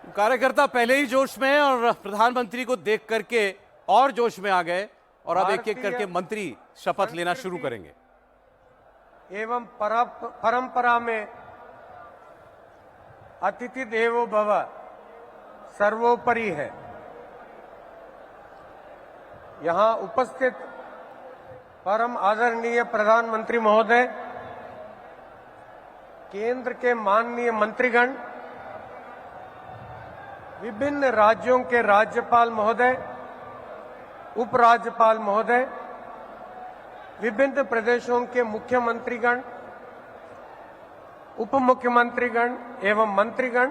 कार्यकर्ता पहले ही जोश में हैं और प्रधानमंत्री को देख करके और जोश में आ गए और अब एक एक करके मंत्री शपथ लेना शुरू करेंगे। एवं परंपरा में अतिथि देवो भव सर्वोपरि है। यहां उपस्थित परम आदरणीय प्रधानमंत्री महोदय, केंद्र के माननीय मंत्रीगण, विभिन्न राज्यों के राज्यपाल महोदय, उपराज्यपाल महोदय, विभिन्न प्रदेशों के मुख्यमंत्रीगण, उप मुख्यमंत्रीगण एवं मंत्रीगण,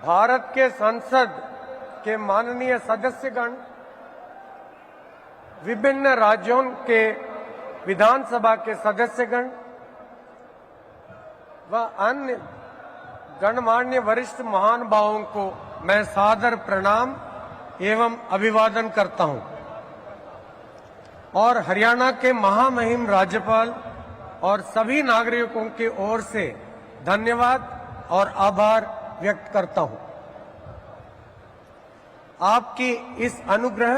भारत के संसद के माननीय सदस्यगण, विभिन्न राज्यों के विधानसभा के सदस्यगण व अन्य गणमान्य वरिष्ठ महानुभावों को मैं सादर प्रणाम एवं अभिवादन करता हूं और हरियाणा के महामहिम राज्यपाल और सभी नागरिकों की ओर से धन्यवाद और आभार व्यक्त करता हूं। आपकी इस अनुग्रह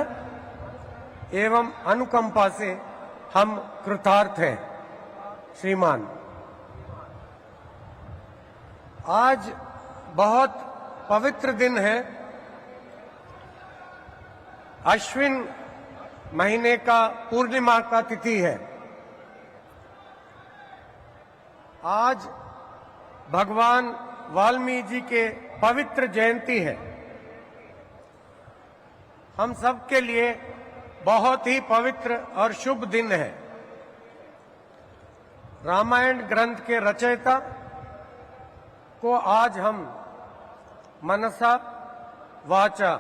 एवं अनुकंपा से हम कृतार्थ हैं। श्रीमान, आज बहुत पवित्र दिन है। अश्विन महीने का पूर्णिमा का तिथि है। आज भगवान वाल्मीकि जी के पवित्र जयंती है। हम सब के लिए बहुत ही पवित्र और शुभ दिन है। रामायण ग्रंथ के रचयिता को आज हम मनसा वाचा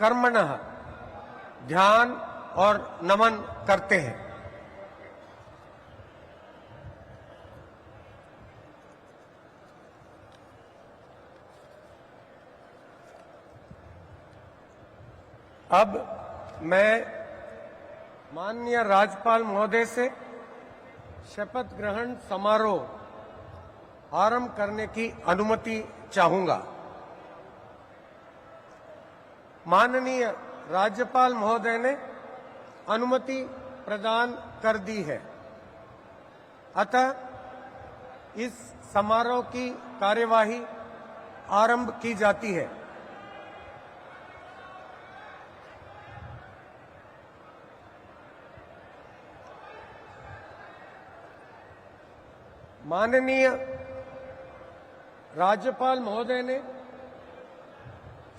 कर्मणः ध्यान और नमन करते हैं। अब मैं माननीय राज्यपाल महोदय से शपथ ग्रहण समारोह आरंभ करने की अनुमति चाहूंगा। माननीय राज्यपाल महोदय ने अनुमति प्रदान कर दी है। अतः इस समारोह की कार्यवाही आरंभ की जाती है। माननीय राज्यपाल महोदय ने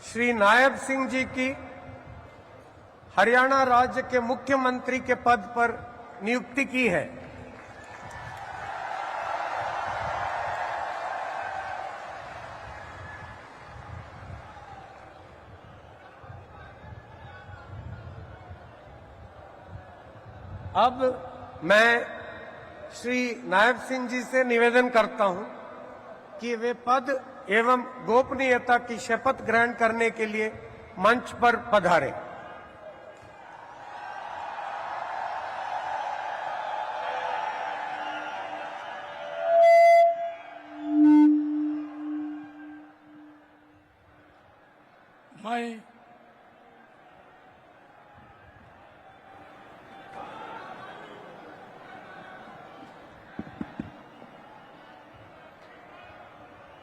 श्री नायब सिंह जी की हरियाणा राज्य के मुख्यमंत्री के पद पर नियुक्ति की है। अब मैं श्री नायब सिंह जी से निवेदन करता हूं कि वे पद एवं गोपनीयता की शपथ ग्रहण करने के लिए मंच पर पधारें। मैं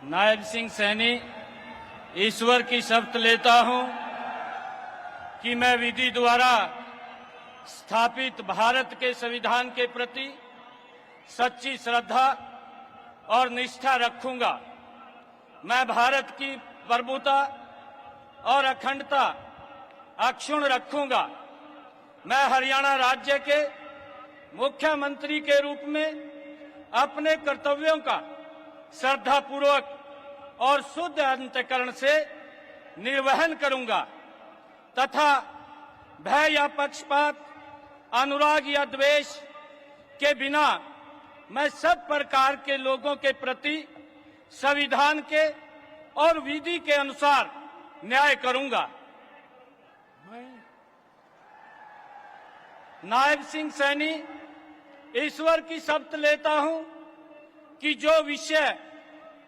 नायब सिंह सैनी ईश्वर की शपथ लेता हूं कि मैं विधि द्वारा स्थापित भारत के संविधान के प्रति सच्ची श्रद्धा और निष्ठा रखूंगा। मैं भारत की प्रभुता और अखंडता अक्षुण्ण रखूंगा। मैं हरियाणा राज्य के मुख्यमंत्री के रूप में अपने कर्तव्यों का श्रद्धापूर्वक और शुद्ध अंतःकरण से निर्वहन करूंगा तथा भय या पक्षपात, अनुराग या द्वेष के बिना मैं सब प्रकार के लोगों के प्रति संविधान के और विधि के अनुसार न्याय करूंगा। नायब सिंह सैनी ईश्वर की शपथ लेता हूं कि जो विषय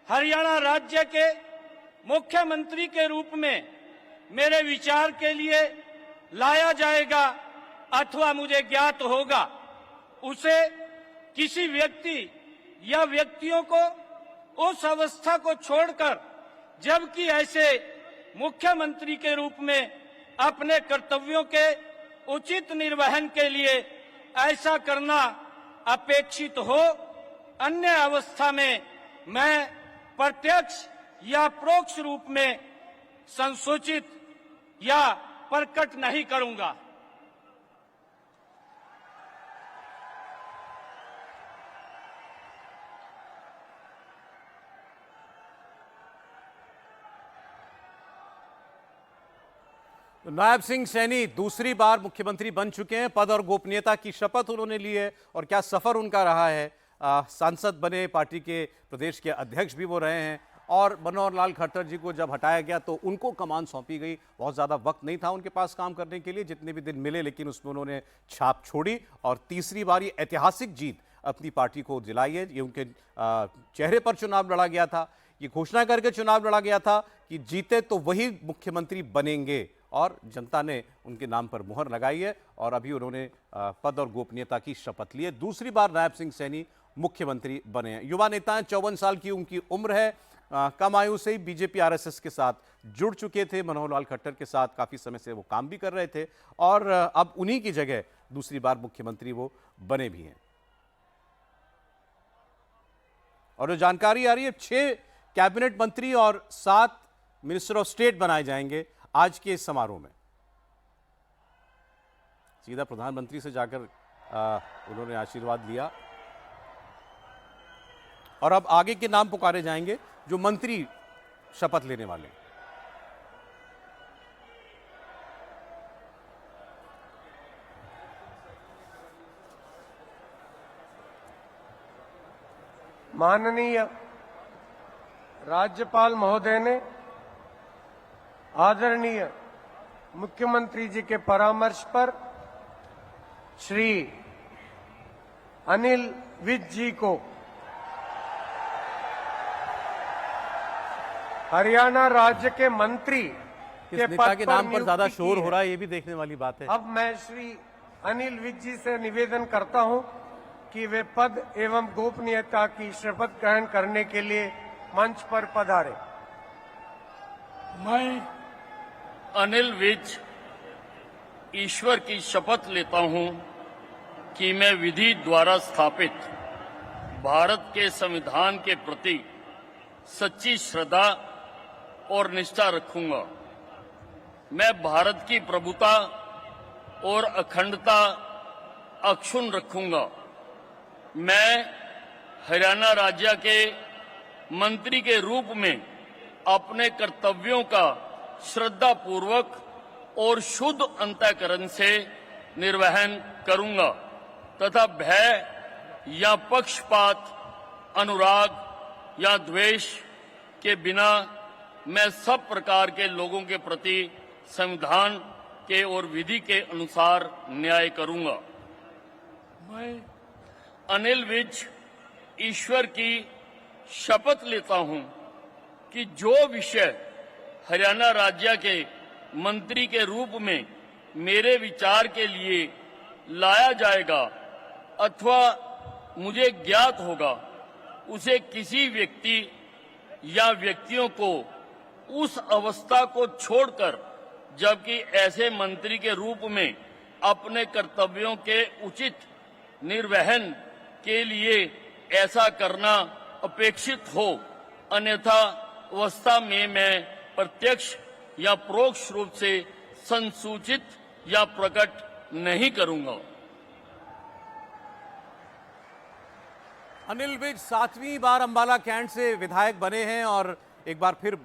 हरियाणा राज्य के मुख्यमंत्री के रूप में मेरे विचार के लिए लाया जाएगा अथवा मुझे ज्ञात होगा, उसे किसी व्यक्ति या व्यक्तियों को उस अवस्था को छोड़कर, जबकि ऐसे मुख्यमंत्री के रूप में अपने कर्तव्यों के उचित निर्वहन के लिए ऐसा करना अपेक्षित हो, अन्य अवस्था में मैं प्रत्यक्ष या परोक्ष रूप में संसूचित या प्रकट नहीं करूंगा। तो नायब सिंह सैनी दूसरी बार मुख्यमंत्री बन चुके हैं। पद और गोपनीयता की शपथ उन्होंने ली है और क्या सफर उनका रहा है। सांसद बने, पार्टी के प्रदेश के अध्यक्ष भी वो रहे हैं और मनोहर लाल खट्टर जी को जब हटाया गया तो उनको कमान सौंपी गई। बहुत ज़्यादा वक्त नहीं था उनके पास काम करने के लिए, जितने भी दिन मिले, लेकिन उसमें उन्होंने छाप छोड़ी और तीसरी बार ये ऐतिहासिक जीत अपनी पार्टी को दिलाई है। ये उनके चेहरे पर चुनाव लड़ा गया था, ये घोषणा करके चुनाव लड़ा गया था कि जीते तो वही मुख्यमंत्री बनेंगे और जनता ने उनके नाम पर मुहर लगाई है और अभी उन्होंने पद और गोपनीयता की शपथ ली है। दूसरी बार नायब सिंह सैनी मुख्यमंत्री बने हैं। युवा नेता हैं, 54 साल की उनकी उम्र है। कम आयु से ही बीजेपी आरएसएस के साथ जुड़ चुके थे। मनोहर लाल खट्टर के साथ काफी समय से वो काम भी कर रहे थे और अब उन्हीं की जगह दूसरी बार मुख्यमंत्री वो बने भी हैं। और जो जानकारी आ रही है, 6 कैबिनेट मंत्री और 7 मिनिस्टर ऑफ स्टेट बनाए जाएंगे आज के इस समारोह में। सीधा प्रधानमंत्री से जाकर उन्होंने आशीर्वाद लिया और अब आगे के नाम पुकारे जाएंगे जो मंत्री शपथ लेने वाले। माननीय राज्यपाल महोदय ने आदरणीय मुख्यमंत्री जी के परामर्श पर श्री अनिल विज जी को हरियाणा राज्य के मंत्री किस नेता के नाम पर ज्यादा शोर हो रहा है, ये भी देखने वाली बात है। अब मैं श्री अनिल विज जी से निवेदन करता हूं कि वे पद एवं गोपनीयता की शपथ ग्रहण करने के लिए मंच पर पधारे। मैं अनिल विज ईश्वर की शपथ लेता हूं कि मैं विधि द्वारा स्थापित भारत के संविधान के प्रति सच्ची श्रद्धा और निष्ठा रखूंगा। मैं भारत की प्रभुता और अखंडता अक्षुण्ण रखूंगा। मैं हरियाणा राज्य के मंत्री के रूप में अपने कर्तव्यों का श्रद्धा पूर्वक और शुद्ध अंतःकरण से निर्वहन करूंगा तथा भय या पक्षपात, अनुराग या द्वेष के बिना मैं सब प्रकार के लोगों के प्रति संविधान के और विधि के अनुसार न्याय करूंगा। मैं अनिल विज ईश्वर की शपथ लेता हूं कि जो विषय हरियाणा राज्य के मंत्री के रूप में मेरे विचार के लिए लाया जाएगा अथवा मुझे ज्ञात होगा, उसे किसी व्यक्ति या व्यक्तियों को उस अवस्था को छोड़कर, जबकि ऐसे मंत्री के रूप में अपने कर्तव्यों के उचित निर्वहन के लिए ऐसा करना अपेक्षित हो, अन्यथा अवस्था में मैं प्रत्यक्ष या परोक्ष रूप से संसूचित या प्रकट नहीं करूंगा। अनिल विज 7वीं बार अंबाला कैंट से विधायक बने हैं और एक बार फिर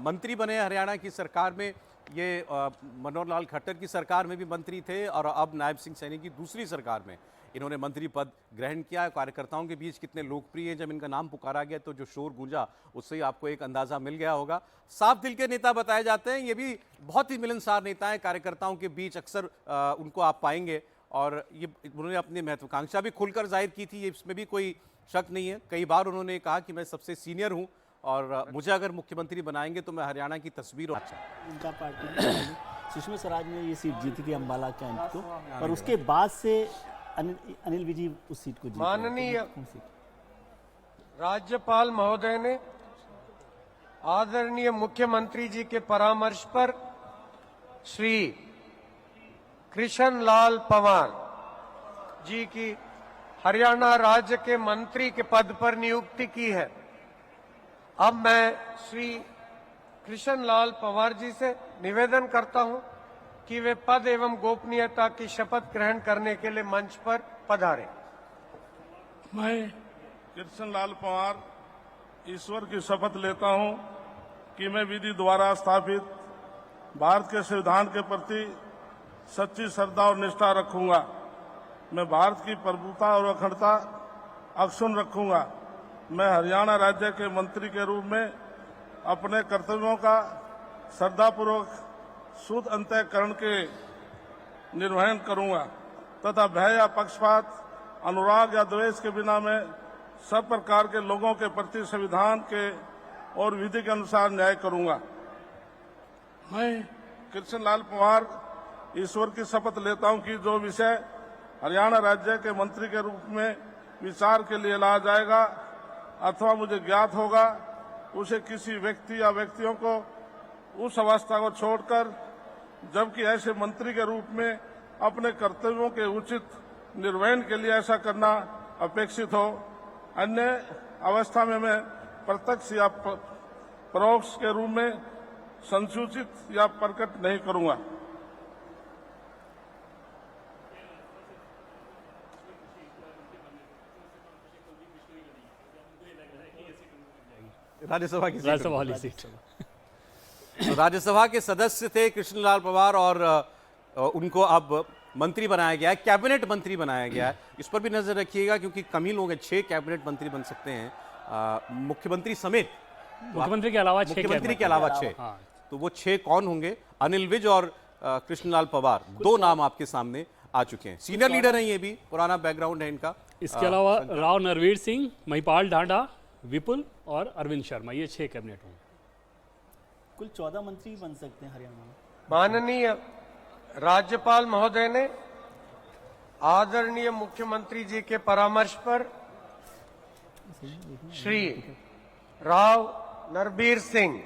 मंत्री बने हैं हरियाणा की सरकार में। ये मनोहर लाल खट्टर की सरकार में भी मंत्री थे और अब नायब सिंह सैनी की दूसरी सरकार में इन्होंने मंत्री पद ग्रहण किया। कार्यकर्ताओं के बीच कितने लोकप्रिय हैं, जब इनका नाम पुकारा गया तो जो शोर गूंजा उससे ही आपको एक अंदाजा मिल गया होगा। साफ दिल के नेता बताए जाते हैं, ये भी बहुत ही मिलनसार नेता हैं। कार्यकर्ताओं के बीच अक्सर उनको आप पाएंगे और ये उन्होंने अपनी महत्वाकांक्षा भी खुलकर जाहिर की थी, इसमें भी कोई शक नहीं है। कई बार उन्होंने कहा कि मैं सबसे सीनियर हूँ और मुझे अगर मुख्यमंत्री बनाएंगे तो मैं हरियाणा की तस्वीर और उनका पार्टी सुषमा स्वराज ने ये सीट जीती थी अम्बाला कैंप को, और उसके बाद से अनिल विज उस सीट को जीते। माननीय कौन सी? राज्यपाल महोदय ने आदरणीय मुख्यमंत्री जी के परामर्श पर श्री कृष्णलाल पंवार जी की हरियाणा राज्य के मंत्री के पद पर नियुक्ति की है। अब मैं श्री कृष्णलाल पंवार जी से निवेदन करता हूं कि वे पद एवं गोपनीयता की शपथ ग्रहण करने के लिए मंच पर पधारें। मैं कृष्णलाल पंवार ईश्वर की शपथ लेता हूं कि मैं विधि द्वारा स्थापित भारत के संविधान के प्रति सच्ची श्रद्धा और निष्ठा रखूंगा। मैं भारत की प्रभुता और अखंडता अक्षुण्ण रखूंगा। मैं हरियाणा राज्य के मंत्री के रूप में अपने कर्तव्यों का श्रद्धापूर्वक शुद्ध अंतःकरण के निर्वहन करूंगा तथा भय या पक्षपात, अनुराग या द्वेष के बिना मैं सब प्रकार के लोगों के प्रति संविधान के और विधि के अनुसार न्याय करूंगा। मैं कृष्णलाल पंवार ईश्वर की शपथ लेता हूं कि जो विषय हरियाणा राज्य के मंत्री के रूप में विचार के लिए लाया जाएगा अथवा मुझे ज्ञात होगा, उसे किसी व्यक्ति या व्यक्तियों को उस अवस्था को छोड़कर जबकि ऐसे मंत्री के रूप में अपने कर्तव्यों के उचित निर्वहन के लिए ऐसा करना अपेक्षित हो, अन्य अवस्था में मैं प्रत्यक्ष या परोक्ष के रूप में संसूचित या प्रकट नहीं करूंगा। राज्यसभा की राज्यसभा वाली सीट। तो राज्यसभा के सदस्य थे कृष्णलाल पंवार और उनको अब मंत्री बनाया गया है, कैबिनेट मंत्री बनाया गया है। इस पर भी नजर रखिएगा क्योंकि कम ही लोग हैं, 6 कैबिनेट मंत्री बन सकते हैं मुख्यमंत्री समेत। मुख्यमंत्री के अलावा 6 मुख्यमंत्री के अलावा 6। तो वो 6 कौन होंगे? अनिल विज और कृष्णलाल पंवार, 2 नाम आपके सामने आ चुके हैं। सीनियर लीडर हैं, ये भी पुराना बैकग्राउंड है इनका। इसके अलावा राव नरवीर सिंह, महिपाल ढांडा, विपुल और अरविंद शर्मा, ये 6 कैबिनेट होंगे। कुल 14 मंत्री बन सकते हैं हरियाणा में। माननीय राज्यपाल महोदय ने आदरणीय मुख्यमंत्री जी के परामर्श पर श्री राव नरवीर सिंह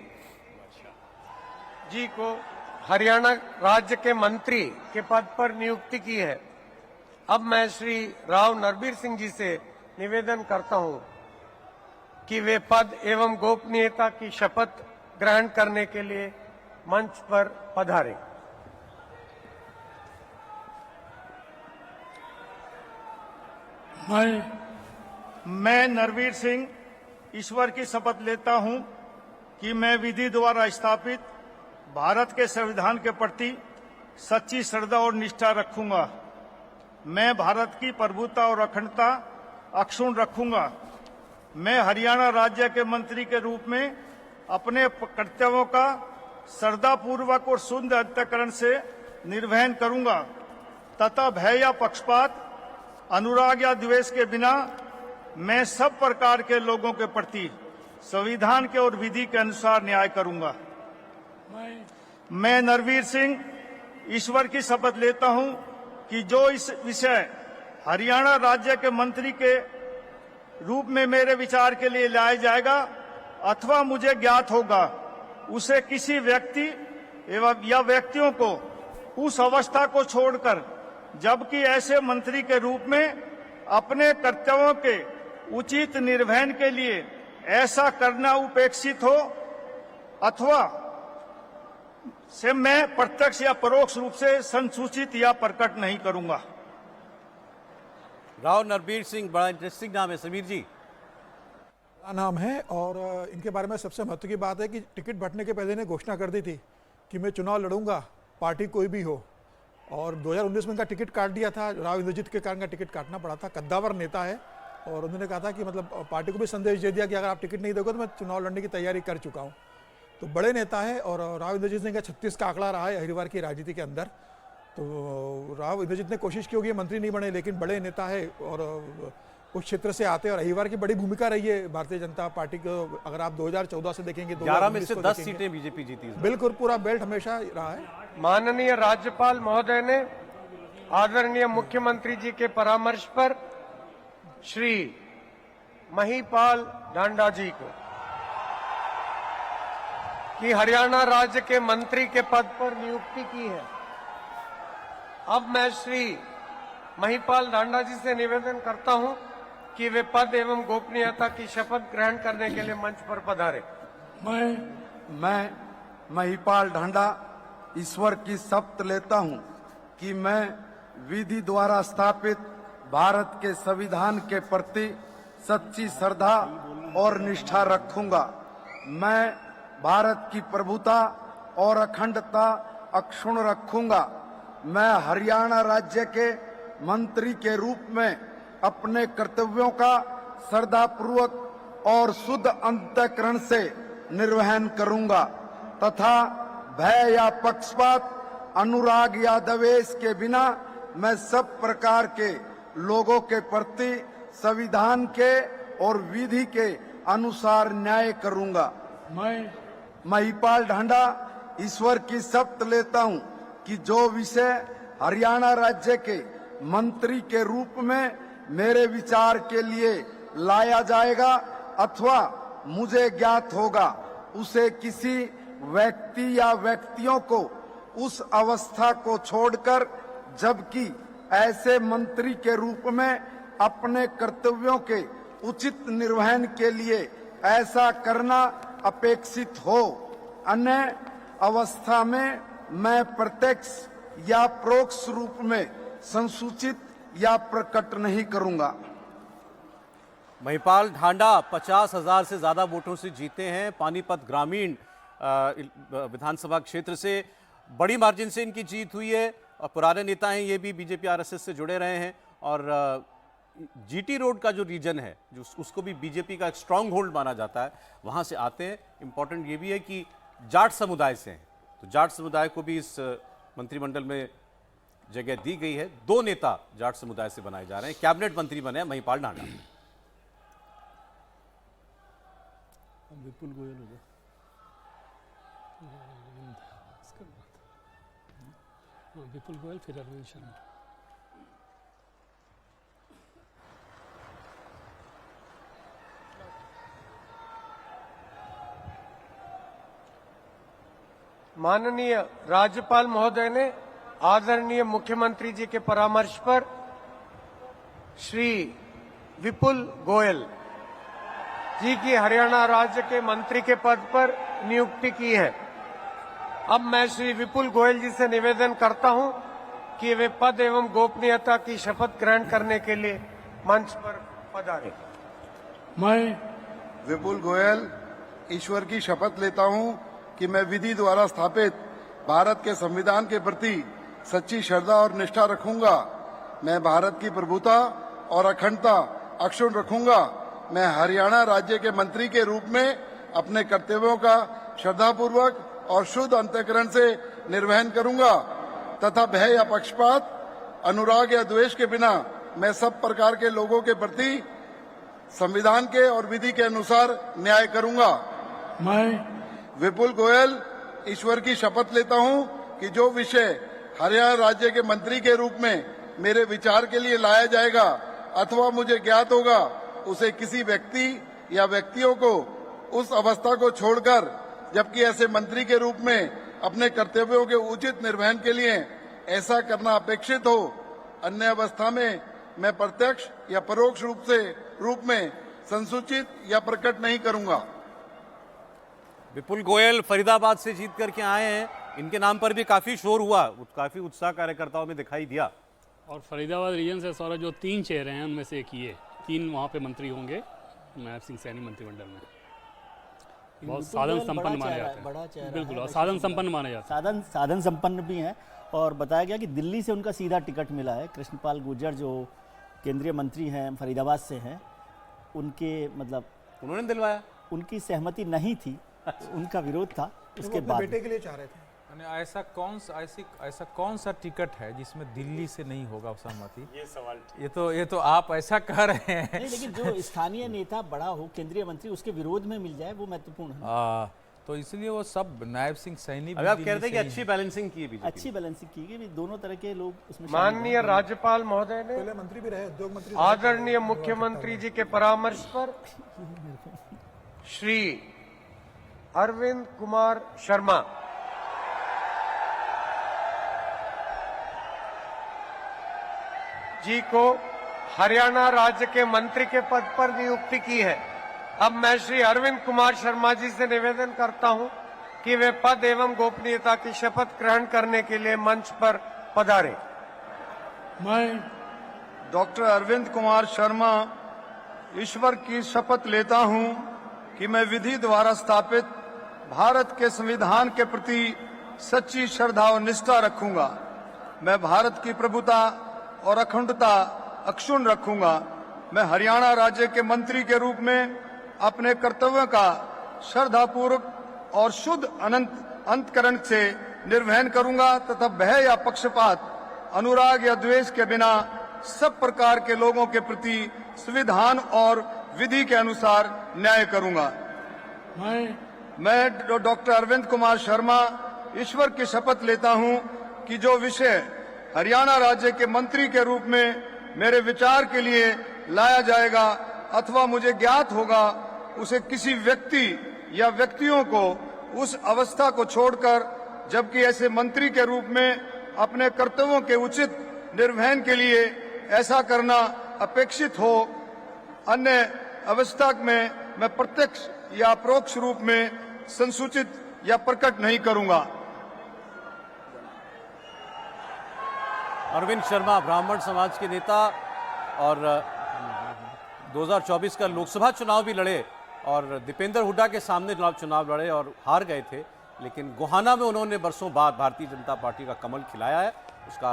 जी को हरियाणा राज्य के मंत्री के पद पर नियुक्ति की है। अब मैं श्री राव नरवीर सिंह जी से निवेदन करता हूं कि वे पद एवं गोपनीयता की शपथ ग्रहण करने के लिए मंच पर पधारें। मैं नरवीर सिंह ईश्वर की शपथ लेता हूं कि मैं विधि द्वारा स्थापित भारत के संविधान के प्रति सच्ची श्रद्धा और निष्ठा रखूंगा। मैं भारत की प्रभुता और अखंडता अक्षुण्ण रखूंगा। मैं हरियाणा राज्य के मंत्री के रूप में अपने कर्तव्यों का श्रद्धापूर्वक और शुद्ध अंतःकरण से निर्वहन करूंगा तथा भय या पक्षपात, अनुराग या द्वेष के बिना मैं सब प्रकार के लोगों के प्रति संविधान के और विधि के अनुसार न्याय करूंगा। मैं नरवीर सिंह ईश्वर की शपथ लेता हूं कि जो इस विषय हरियाणा राज्य के मंत्री के रूप में मेरे विचार के लिए लाया जाएगा अथवा मुझे ज्ञात होगा, उसे किसी व्यक्ति एवं या व्यक्तियों को उस अवस्था को छोड़कर जबकि ऐसे मंत्री के रूप में अपने कर्तव्यों के उचित निर्वहन के लिए ऐसा करना उपेक्षित हो अथवा से मैं प्रत्यक्ष या परोक्ष रूप से संसूचित या प्रकट नहीं करूंगा। राव नरवीर सिंह, बड़ा इंटरेस्टिंग नाम है। समीर जी, नाम है और इनके बारे में सबसे महत्व की बात है कि टिकट बंटने के पहले ने घोषणा कर दी थी कि मैं चुनाव लड़ूंगा, पार्टी कोई भी हो। और 2019 में इनका टिकट काट दिया था, राव इंद्रजीत के कारण का टिकट काटना पड़ा था। कद्दावर नेता है और उन्होंने कहा था कि मतलब पार्टी को भी संदेश दे दिया कि अगर आप टिकट नहीं दोगे तो मैं चुनाव लड़ने की तैयारी कर चुका हूँ। तो बड़े नेता है और राव इंद्रजीत सिंह का 36 का आंकड़ा रहा है हरिद्वार की राजनीति के अंदर। तो राव इंद्रजीत ने कोशिश की होगी मंत्री नहीं बने, लेकिन बड़े नेता है और उस क्षेत्र से आते हैं और अहिवार की बड़ी भूमिका रही है भारतीय जनता पार्टी को। अगर आप 2014 से देखेंगे, 11 में 2019 से को 10 देखेंगे, सीटें बीजेपी जीती है। बिल्कुल पूरा बेल्ट हमेशा रहा है। माननीय राज्यपाल महोदय ने आदरणीय मुख्यमंत्री जी के परामर्श पर श्री महिपाल ढांडा जी को कि हरियाणा राज्य के मंत्री के पद पर नियुक्ति की है। अब मैं श्री महिपाल ढांडा जी से निवेदन करता हूं कि वे पद एवं गोपनीयता की शपथ ग्रहण करने के लिए मंच पर पधारे। मैं महिपाल ढांडा ईश्वर की शपथ लेता हूं कि मैं विधि द्वारा स्थापित भारत के संविधान के प्रति सच्ची श्रद्धा और निष्ठा रखूंगा। मैं भारत की प्रभुता और अखंडता अक्षुण्ण रखूंगा। मैं हरियाणा राज्य के मंत्री के रूप में अपने कर्तव्यों का श्रद्धापूर्वक और शुद्ध अंतःकरण से निर्वहन करूंगा तथा भय या पक्षपात, अनुराग या द्वेष के बिना मैं सब प्रकार के लोगों के प्रति संविधान के और विधि के अनुसार न्याय करूंगा। मैं महिपाल ढांडा ईश्वर की शपथ लेता हूं कि जो विषय हरियाणा राज्य के मंत्री के रूप में मेरे विचार के लिए लाया जाएगा अथवा मुझे ज्ञात होगा, उसे किसी व्यक्ति या व्यक्तियों को उस अवस्था को छोड़कर, जबकि ऐसे मंत्री के रूप में अपने कर्तव्यों के उचित निर्वहन के लिए ऐसा करना अपेक्षित हो, अन्य अवस्था में मैं प्रत्यक्ष या परोक्ष रूप में संसूचित या प्रकट नहीं करूंगा। महिपाल ढांडा 50,000 से ज्यादा वोटों से जीते हैं। पानीपत ग्रामीण विधानसभा क्षेत्र से बड़ी मार्जिन से इनकी जीत हुई है और पुराने नेता हैं, ये भी बीजेपी आरएसएस से जुड़े रहे हैं और जीटी रोड का जो रीजन है जो उसको भी बीजेपी का एक स्ट्रांग होल्ड माना जाता है, वहां से आते हैं। इंपॉर्टेंट ये भी है कि जाट समुदाय से हैं, तो जाट समुदाय को भी इस मंत्रिमंडल में जगह दी गई है। 2 नेता जाट समुदाय से बनाए जा रहे हैं। कैबिनेट मंत्री बने हैं महिपाल ढांडा। विपुल गोयल हो गया, विपुल गोयल फिर अरविंद शर्मा। माननीय राज्यपाल महोदय ने आदरणीय मुख्यमंत्री जी के परामर्श पर श्री विपुल गोयल जी की हरियाणा राज्य के मंत्री के पद पर नियुक्ति की है। अब मैं श्री विपुल गोयल जी से निवेदन करता हूं कि वे पद एवं गोपनीयता की शपथ ग्रहण करने के लिए मंच पर पधारे। मैं विपुल गोयल ईश्वर की शपथ लेता हूं कि मैं विधि द्वारा स्थापित भारत के संविधान के प्रति सच्ची श्रद्धा और निष्ठा रखूंगा। मैं भारत की प्रभुता और अखंडता अक्षुण्ण रखूंगा। मैं हरियाणा राज्य के मंत्री के रूप में अपने कर्तव्यों का श्रद्धापूर्वक और शुद्ध अंतःकरण से निर्वहन करूंगा तथा भय या पक्षपात, अनुराग या द्वेष के बिना मैं सब प्रकार के लोगों के प्रति संविधान के और विधि के अनुसार न्याय करूंगा। मैं विपुल गोयल ईश्वर की शपथ लेता हूं कि जो विषय हरियाणा राज्य के मंत्री के रूप में मेरे विचार के लिए लाया जाएगा अथवा मुझे ज्ञात होगा, उसे किसी व्यक्ति या व्यक्तियों को उस अवस्था को छोड़कर, जबकि ऐसे मंत्री के रूप में अपने कर्तव्यों के उचित निर्वहन के लिए ऐसा करना अपेक्षित हो, अन्य अवस्था में मैं प्रत्यक्ष या परोक्ष रूप में संसूचित या प्रकट नहीं करूंगा। विपुल गोयल फरीदाबाद से जीत करके आए हैं। इनके नाम पर भी काफी शोर हुआ, काफी उत्साह कार्यकर्ताओं में दिखाई दिया। और फरीदाबाद रीजन से सौरभ जो 3 चेहरे हैं उनमें से एक ये 3 वहाँ पे मंत्री होंगे नायब सिंह सैनी मंत्रिमंडल में। बहुत साधन संपन्न माने जाते हैं। बिल्कुल, और साधन संपन्न माने जाते हैं। साधन संपन्न भी हैं। और बताया गया कि दिल्ली से उनका सीधा टिकट मिला है। कृष्णपाल गुर्जर जो केंद्रीय मंत्री हैं, फरीदाबाद से हैं, उनके मतलब उन्होंने दिलवाया, उनकी सहमति नहीं थी, उनका विरोध था। उसके बाद बेटे के लिए चाह रहे थे। ऐसा कौन सा टिकट है जिसमें दिल्ली से नहीं होगा सहमति? ये सवाल ये तो आप ऐसा कह रहे हैं। नहीं, लेकिन जो स्थानीय नेता बड़ा हो, केंद्रीय मंत्री, उसके विरोध में मिल जाए वो महत्वपूर्ण है। तो इसलिए वो सब नायब सिंह सैनी अगर आप कहते हैं कि अच्छी बैलेंसिंग की है बीजेपी, अच्छी बैलेंसिंग की गई, दोनों तरह के लोग उसमें। माननीय राज्यपाल महोदय ने पहले मंत्री भी रहे, उद्योग मंत्री, आदरणीय मुख्यमंत्री जी के परामर्श पर श्री अरविंद कुमार शर्मा जी को हरियाणा राज्य के मंत्री के पद पर नियुक्ति की है। अब मैं श्री अरविंद कुमार शर्मा जी से निवेदन करता हूं कि वे पद एवं गोपनीयता की शपथ ग्रहण करने के लिए मंच पर पधारे। मैं डॉक्टर अरविंद कुमार शर्मा ईश्वर की शपथ लेता हूं कि मैं विधि द्वारा स्थापित भारत के संविधान के प्रति सच्ची श्रद्धा और निष्ठा रखूंगा। मैं भारत की प्रभुता और अखंडता अक्षुण्ण रखूंगा। मैं हरियाणा राज्य के मंत्री के रूप में अपने कर्तव्यों का श्रद्धापूर्वक और शुद्ध अंतकरण से निर्वहन करूंगा तथा भय या पक्षपात, अनुराग या द्वेष के बिना सब प्रकार के लोगों के प्रति संविधान और विधि के अनुसार न्याय करूंगा। मैं डॉक्टर अरविंद कुमार शर्मा ईश्वर की शपथ लेता हूं कि जो विषय हरियाणा राज्य के मंत्री के रूप में मेरे विचार के लिए लाया जाएगा अथवा मुझे ज्ञात होगा, उसे किसी व्यक्ति या व्यक्तियों को उस अवस्था को छोड़कर, जबकि ऐसे मंत्री के रूप में अपने कर्तव्यों के उचित निर्वहन के लिए ऐसा करना अपेक्षित हो, अन्य अवस्था में मैं प्रत्यक्ष या परोक्ष रूप में संसूचित या प्रकट नहीं करूंगा। अरविंद शर्मा ब्राह्मण समाज के नेता और 2024 का लोकसभा चुनाव भी लड़े और दीपेंद्र हुड्डा के सामने चुनाव लड़े और हार गए थे, लेकिन गोहाना में उन्होंने बरसों बाद भारतीय जनता पार्टी का कमल खिलाया है। उसका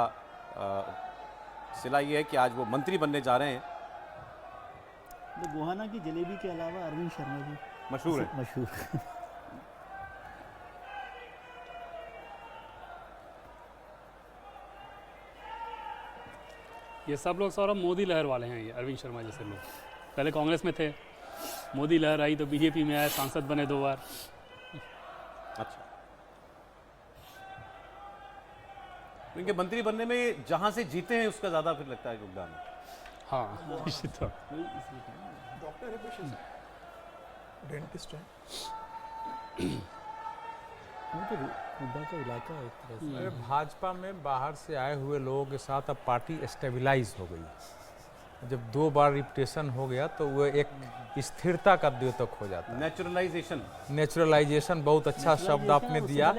सिला ये है कि आज वो मंत्री बनने जा रहे हैं। तो गोहाना की जलेबी के अलावा अरविंद शर्मा जी मशहूर है। मशहूर। ये सब लोग सौरभ मोदी लहर वाले हैं। ये अरविंद शर्मा जैसे लोग पहले कांग्रेस में थे, मोदी लहर आई तो बीजेपी में आए, सांसद बने 2 बार। अच्छा, इनके मंत्री बनने में जहां से जीते हैं उसका ज्यादा फिर लगता है योगदान है। हाँ, निश्चित तौर डॉक्टर है, पेशेंट, डेंटिस्ट है। हुड्डा का इलाका है एक तरह से। भाजपा में बाहर से आए हुए लोगों के साथ अब पार्टी स्टेबलाइज हो गई। जब 2 बार रिपिटेशन हो गया तो वो एक स्थिरता का द्योतक हो जाता है। नेचुरलाइजेशन बहुत अच्छा शब्द आपने दिया।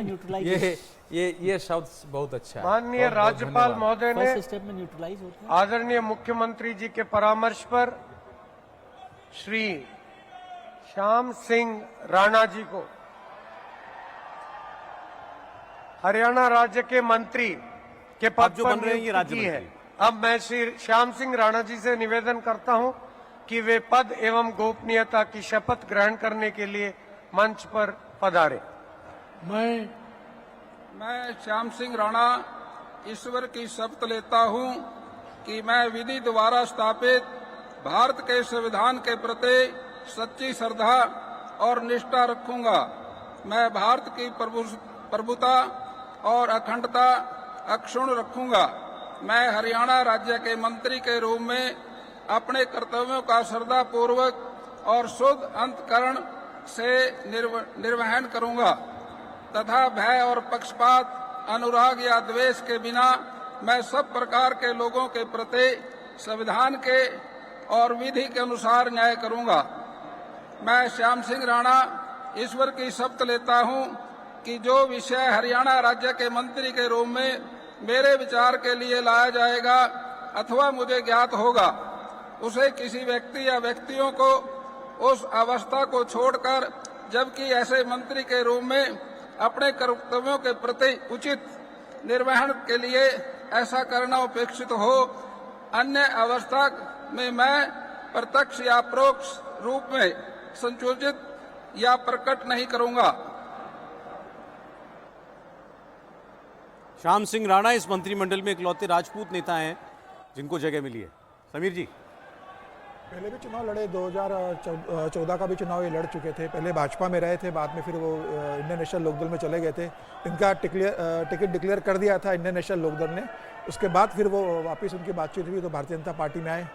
ये शब्द बहुत अच्छा है। माननीय राज्यपाल महोदय ने फर्स्ट स्टेप में न्यूट्रलाइज होता है। आदरणीय मुख्यमंत्री जी के परामर्श पर श्री श्याम सिंह राणा जी को हरियाणा राज्य के मंत्री के पद जो पर बन रहे हैं ये राज्य नियुक्ति की है। मंत्री। अब मैं श्री श्याम सिंह राणा जी से निवेदन करता हूं कि वे पद एवं गोपनीयता की शपथ ग्रहण करने के लिए मंच पर पधारे। मैं श्याम सिंह राणा ईश्वर की शपथ लेता हूं कि मैं विधि द्वारा स्थापित भारत के संविधान के प्रति सच्ची श्रद्धा और निष्ठा रखूंगा। मैं भारत की प्रभुता और अखंडता अक्षुण्ण रखूंगा। मैं हरियाणा राज्य के मंत्री के रूप में अपने कर्तव्यों का श्रद्धापूर्वक और शुद्ध अंतकरण से निर्वहन करूंगा तथा भय और पक्षपात, अनुराग या द्वेष के बिना मैं सब प्रकार के लोगों के प्रति संविधान के और विधि के अनुसार न्याय करूंगा। मैं श्याम सिंह राणा ईश्वर की शपथ लेता हूं कि जो विषय हरियाणा राज्य के मंत्री के रूप में मेरे विचार के लिए लाया जाएगा अथवा मुझे ज्ञात होगा, उसे किसी व्यक्ति या व्यक्तियों को उस अवस्था को छोड़कर, जबकि ऐसे मंत्री के रूप में अपने कर्तव्यों के प्रति उचित निर्वहन के लिए ऐसा करना अपेक्षित हो, अन्य अवस्था में मैं प्रत्यक्ष या परोक्ष रूप में संशोधित या प्रकट नहीं करूंगा। श्याम सिंह राणा इस मंत्रिमंडल में इकलौते राजपूत नेता हैं जिनको जगह मिली है। समीर जी, पहले भी चुनाव लड़े, 2014 का भी चुनाव ये लड़ चुके थे। पहले भाजपा में रहे थे, बाद में फिर वो इंडियन नेशनल लोकदल में चले गए थे। इनका टिकट डिक्लेयर कर दिया था इंडियन नेशनल लोकदल ने। उसके बाद फिर वो वापस उनकी बातचीत हुई तो भारतीय जनता पार्टी में आए।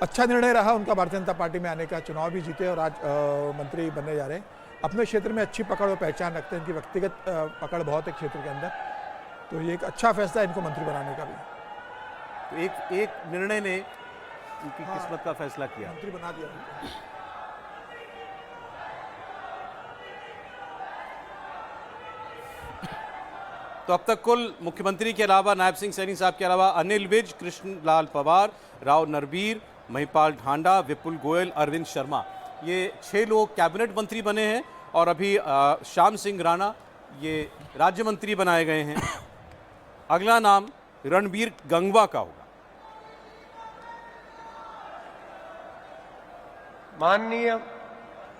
अच्छा निर्णय रहा उनका भारतीय जनता पार्टी में आने का। चुनाव भी जीते और आज मंत्री बनने जा रहे हैं। अपने क्षेत्र में अच्छी पकड़ और पहचान रखते हैं। इनकी व्यक्तिगत पकड़ बहुत है क्षेत्र के अंदर, तो ये एक अच्छा फैसला है इनको मंत्री बनाने का भी। तो एक निर्णय ने उनकी किस्मत का फैसला किया, मंत्री बना दिया। तो अब तक कुल मुख्यमंत्री के अलावा, नायब सिंह सैनी साहब के अलावा अनिल विज, कृष्णलाल पवार, राव नरबीर, महिपाल ढांडा, विपुल गोयल, अरविंद शर्मा, ये 6 लोग कैबिनेट मंत्री बने हैं। और अभी श्याम सिंह राणा ये राज्य मंत्री बनाए गए हैं। अगला नाम रणबीर गंगवा का होगा। माननीय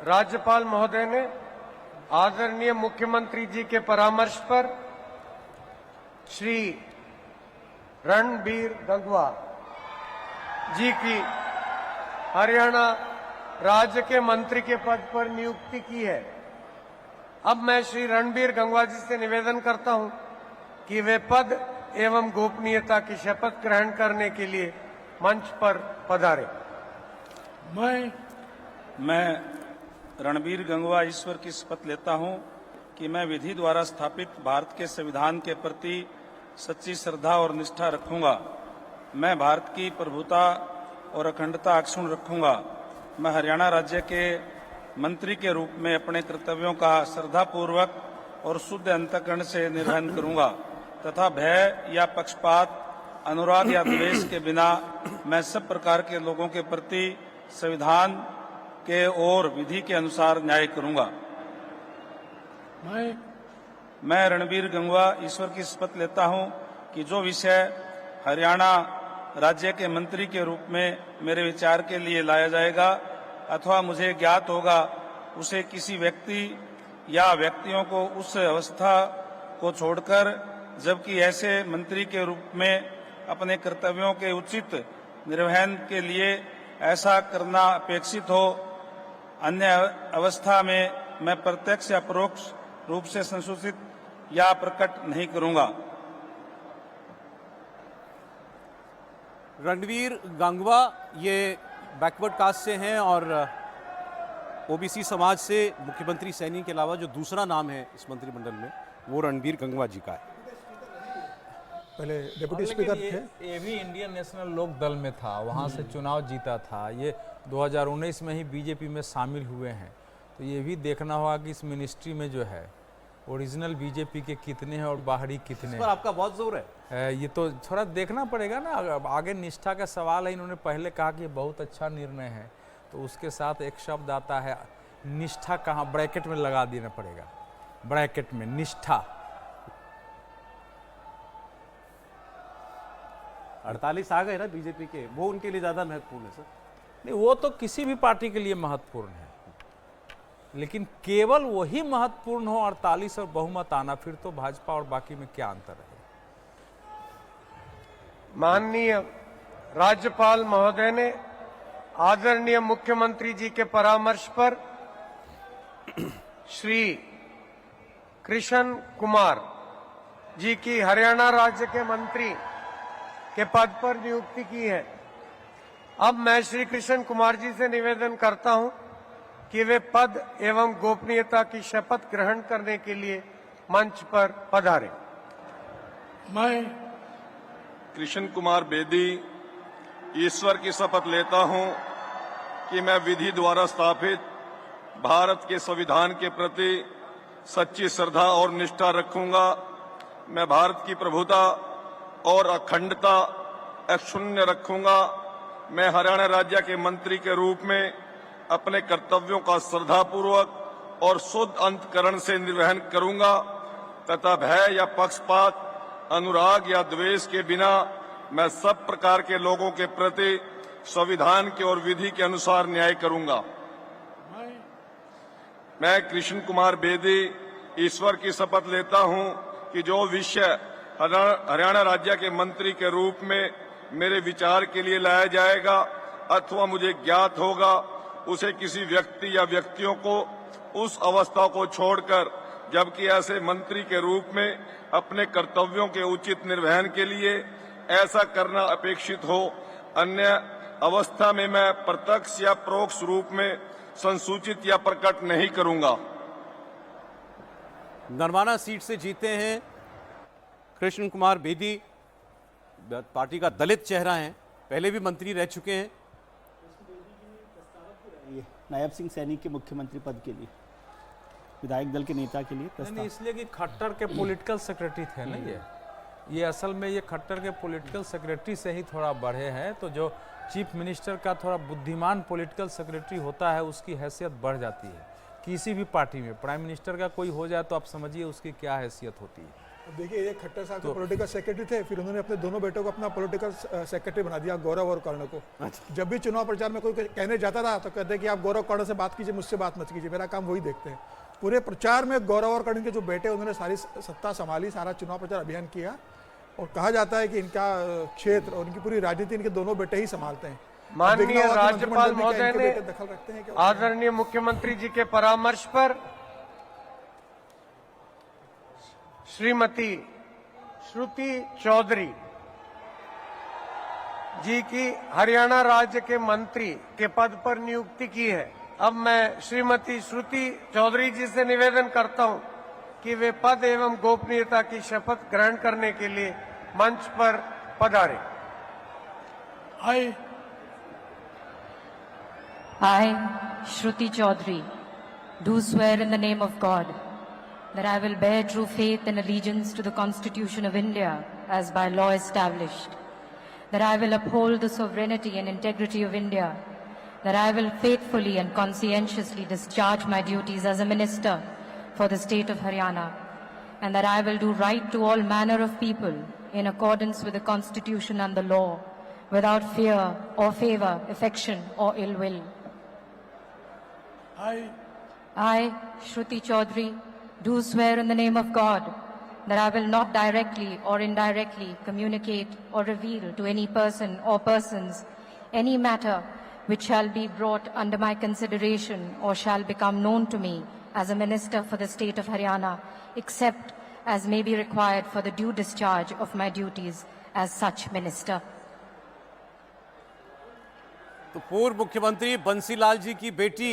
राज्यपाल महोदय ने आदरणीय मुख्यमंत्री जी के परामर्श पर श्री रणबीर गंगवा जी की हरियाणा राज्य के मंत्री के पद पर नियुक्ति की है। अब मैं श्री रणबीर गंगवा जी से निवेदन करता हूं कि वे पद एवं गोपनीयता की शपथ ग्रहण करने के लिए मंच पर पधारें। मैं रणबीर गंगवा ईश्वर की शपथ लेता हूं कि मैं विधि द्वारा स्थापित भारत के संविधान के प्रति सच्ची श्रद्धा और निष्ठा रखूंगा। मैं भारत की प्रभुता और अखंडता अक्षुण्ण रखूंगा। मैं हरियाणा राज्य के मंत्री के रूप में अपने कर्तव्यों का श्रद्धापूर्वक और शुद्ध अंतःकरण से निर्वहन करूंगा तथा भय या पक्षपात, अनुराग या द्वेष के बिना मैं सब प्रकार के लोगों के प्रति संविधान के और विधि के अनुसार न्याय करूंगा। मैं रणबीर गंगवा ईश्वर की शपथ लेता हूं कि जो विषय हरियाणा राज्य के मंत्री के रूप में मेरे विचार के लिए लाया जाएगा अथवा मुझे ज्ञात होगा, उसे किसी व्यक्ति या व्यक्तियों को उस अवस्था को छोड़कर, जबकि ऐसे मंत्री के रूप में अपने कर्तव्यों के उचित निर्वहन के लिए ऐसा करना अपेक्षित हो, अन्य अवस्था में मैं प्रत्यक्ष या परोक्ष रूप से संसूचित या प्रकट नहीं करूंगा। रणबीर गंगवा ये बैकवर्ड कास्ट से हैं और ओबीसी समाज से। मुख्यमंत्री सैनी के अलावा जो दूसरा नाम है इस मंत्रिमंडल में वो रणबीर गंगवा जी का है। पहले डिप्टी स्पीकर थे। ये भी इंडियन नेशनल लोक दल में था, वहाँ से चुनाव जीता था। ये 2019 में ही बीजेपी में शामिल हुए हैं। तो ये भी देखना होगा कि इस मिनिस्ट्री में जो है ओरिजिनल बीजेपी के कितने हैं और बाहरी कितने हैं। आपका बहुत जोर है। ये तो थोड़ा देखना पड़ेगा ना। आगे निष्ठा का सवाल है। इन्होंने पहले कहा कि बहुत अच्छा निर्णय है, तो उसके साथ एक शब्द आता है निष्ठा, कहाँ ब्रैकेट में लगा देना पड़ेगा, ब्रैकेट में निष्ठा। 48 आ गए ना बीजेपी के, वो उनके लिए ज्यादा महत्वपूर्ण है सर। नहीं, वो तो किसी भी पार्टी के लिए महत्वपूर्ण है, लेकिन केवल वही महत्वपूर्ण हो 48 और बहुमत आना, फिर तो भाजपा और बाकी में क्या अंतर है। माननीय राज्यपाल महोदय ने आदरणीय मुख्यमंत्री जी के परामर्श पर श्री कृष्ण कुमार जी की हरियाणा राज्य के मंत्री के पद पर नियुक्ति की है। अब मैं श्री कृष्ण कुमार जी से निवेदन करता हूं कि वे पद एवं गोपनीयता की शपथ ग्रहण करने के लिए मंच पर पधारें। मैं कृष्ण कुमार बेदी ईश्वर की शपथ लेता हूं कि मैं विधि द्वारा स्थापित भारत के संविधान के प्रति सच्ची श्रद्धा और निष्ठा रखूंगा। मैं भारत की प्रभुता और अखंडता अक्षुण्ण रखूंगा। मैं हरियाणा राज्य के मंत्री के रूप में अपने कर्तव्यों का श्रद्धापूर्वक और शुद्ध अंतःकरण से निर्वहन करूंगा तथा भय या पक्षपात, अनुराग या द्वेष के बिना मैं सब प्रकार के लोगों के प्रति संविधान के और विधि के अनुसार न्याय करूंगा। मैं कृष्ण कुमार बेदी ईश्वर की शपथ लेता हूं कि जो विषय हरियाणा राज्य के मंत्री के रूप में मेरे विचार के लिए लाया जाएगा अथवा मुझे ज्ञात होगा उसे किसी व्यक्ति या व्यक्तियों को उस अवस्था को छोड़कर जबकि ऐसे मंत्री के रूप में अपने कर्तव्यों के उचित निर्वहन के लिए ऐसा करना अपेक्षित हो, अन्य अवस्था में मैं प्रत्यक्ष या परोक्ष रूप में संसूचित या प्रकट नहीं करूंगा। नरवाना सीट से जीते हैं कृष्ण कुमार बेदी, पार्टी का दलित चेहरा है, पहले भी मंत्री रह चुके हैं। नायब सिंह सैनी के मुख्यमंत्री पद के लिए, विधायक दल के नेता के लिए नहीं, इसलिए कि खट्टर के पॉलिटिकल सेक्रेटरी थे ना ये असल में ये खट्टर के पॉलिटिकल सेक्रेटरी से ही थोड़ा बढ़े हैं। तो जो चीफ मिनिस्टर का थोड़ा बुद्धिमान पॉलिटिकल सेक्रेटरी होता है उसकी हैसियत बढ़ जाती है किसी भी पार्टी में। प्राइम मिनिस्टर का कोई हो जाए तो आप समझिए उसकी क्या हैसियत होती है। देखिए ये खट्टर साहब तो पॉलिटिकल सेक्रेटरी थे, फिर उन्होंने अपने दोनों बेटों को अपना पॉलिटिकल सेक्रेटरी बना दिया, गौरव और कर्ण को। जब भी चुनाव प्रचार में कोई कहने जाता था तो कहते कि आप गौरव कर्ण से बात कीजिए, मुझसे बात मत कीजिए, मेरा काम वही देखते हैं। पूरे प्रचार में गौरव और कर्ण के जो बेटे उन्होंने सारी सत्ता संभाली, सारा चुनाव प्रचार अभियान किया और कहा जाता है कि इनका क्षेत्र और इनकी पूरी राजनीति इनके दोनों बेटे ही संभालते हैं। माननीय राज्यपाल महोदय ने दखल रखते हैं आदरणीय मुख्यमंत्री जी के परामर्श पर श्रीमती श्रुति चौधरी जी की हरियाणा राज्य के मंत्री के पद पर नियुक्ति की है। अब मैं श्रीमती श्रुति चौधरी जी से निवेदन करता हूं कि वे पद एवं गोपनीयता की शपथ ग्रहण करने के लिए मंच पर पधारें। I, Shruti Chaudhary, do swear in the name of God that I will bear true faith and allegiance to the Constitution of India as by law established, that I will uphold the sovereignty and integrity of India, that I will faithfully and conscientiously discharge my duties as a minister for the state of Haryana, and that I will do right to all manner of people in accordance with the Constitution and the law, without fear or favor, affection or ill will. I, Shruti Chaudhary, do swear in the name of God that I will not directly or indirectly communicate or reveal to any person or persons any matter which shall be brought under my consideration or shall become known to me as a minister for the state of Haryana, except as may be required for the due discharge of my duties as such minister. तो पूर्व मुख्यमंत्री बंसीलाल जी की बेटी